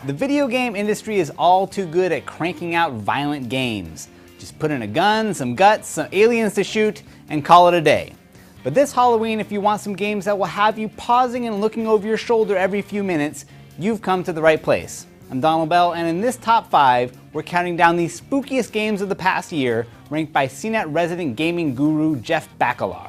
The video game industry is all too good at cranking out violent games. Just put in a gun, some guts, some aliens to shoot, and call it a day. But this Halloween, if you want some games that will have you pausing and looking over your shoulder every few minutes, you've come to the right place. I'm Donald Bell, and in this top 5, we're counting down the spookiest games of the past year, ranked by CNET resident gaming guru Jeff Bakalar.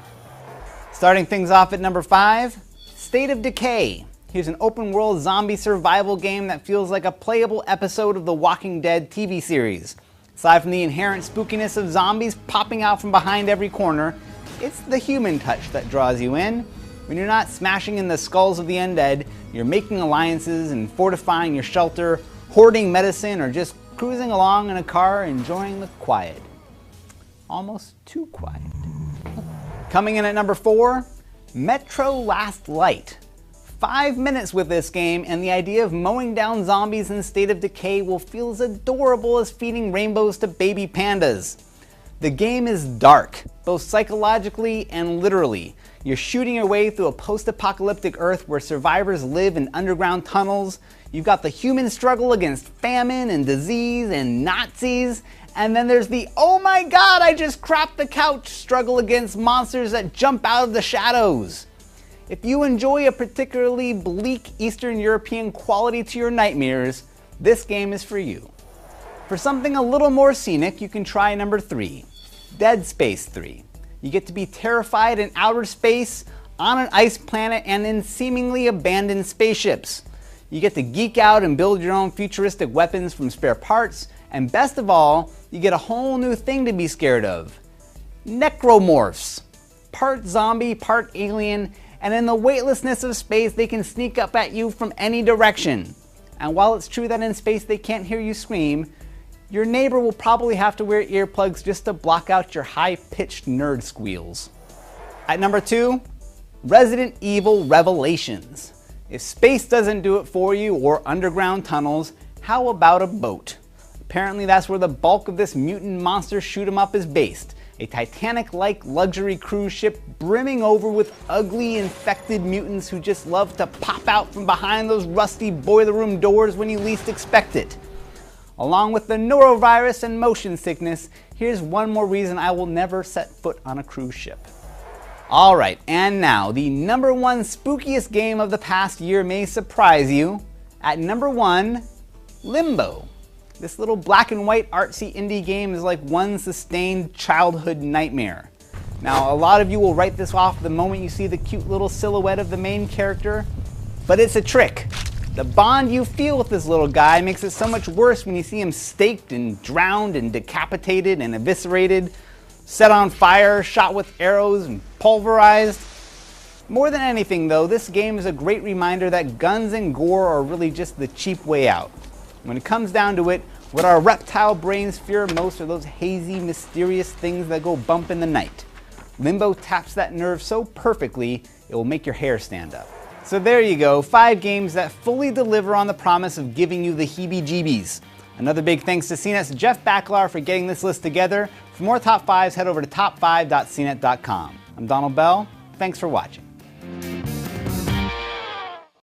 Starting things off at number 5, State of Decay. Here's an open-world zombie survival game that feels like a playable episode of the Walking Dead TV series. Aside from the inherent spookiness of zombies popping out from behind every corner, it's the human touch that draws you in. When you're not smashing in the skulls of the undead, you're making alliances and fortifying your shelter, hoarding medicine, or just cruising along in a car enjoying the quiet. Almost too quiet. Coming in at number 4, Metro Last Light. 5 minutes with this game, and the idea of mowing down zombies in State of Decay will feel as adorable as feeding rainbows to baby pandas. The game is dark, both psychologically and literally. You're shooting your way through a post-apocalyptic Earth where survivors live in underground tunnels. You've got the human struggle against famine and disease and Nazis. And then there's the, oh my god, I just crapped the couch struggle against monsters that jump out of the shadows. If you enjoy a particularly bleak Eastern European quality to your nightmares, this game is for you. For something a little more scenic, you can try number 3, Dead Space 3. You get to be terrified in outer space, on an ice planet, and in seemingly abandoned spaceships. You get to geek out and build your own futuristic weapons from spare parts, and best of all, you get a whole new thing to be scared of. Necromorphs. Part zombie, part alien, and in the weightlessness of space, they can sneak up at you from any direction. And while it's true that in space they can't hear you scream, your neighbor will probably have to wear earplugs just to block out your high-pitched nerd squeals. At number 2, Resident Evil Revelations. If space doesn't do it for you, or underground tunnels, how about a boat? Apparently that's where the bulk of this mutant monster shoot-'em-up is based. A Titanic-like luxury cruise ship brimming over with ugly, infected mutants who just love to pop out from behind those rusty boiler room doors when you least expect it. Along with the norovirus and motion sickness, here's one more reason I will never set foot on a cruise ship. Alright, and now, the number 1 spookiest game of the past year may surprise you. At number 1, Limbo. This little black and white artsy indie game is like one sustained childhood nightmare. Now, a lot of you will write this off the moment you see the cute little silhouette of the main character, but it's a trick. The bond you feel with this little guy makes it so much worse when you see him staked and drowned and decapitated and eviscerated, set on fire, shot with arrows and pulverized. More than anything though, this game is a great reminder that guns and gore are really just the cheap way out. When it comes down to it, what our reptile brains fear most are those hazy, mysterious things that go bump in the night. Limbo taps that nerve so perfectly, it will make your hair stand up. So there you go, 5 games that fully deliver on the promise of giving you the heebie-jeebies. Another big thanks to CNET's Jeff Bakalar for getting this list together. For more top 5s, head over to top5.cnet.com. I'm Donald Bell, thanks for watching.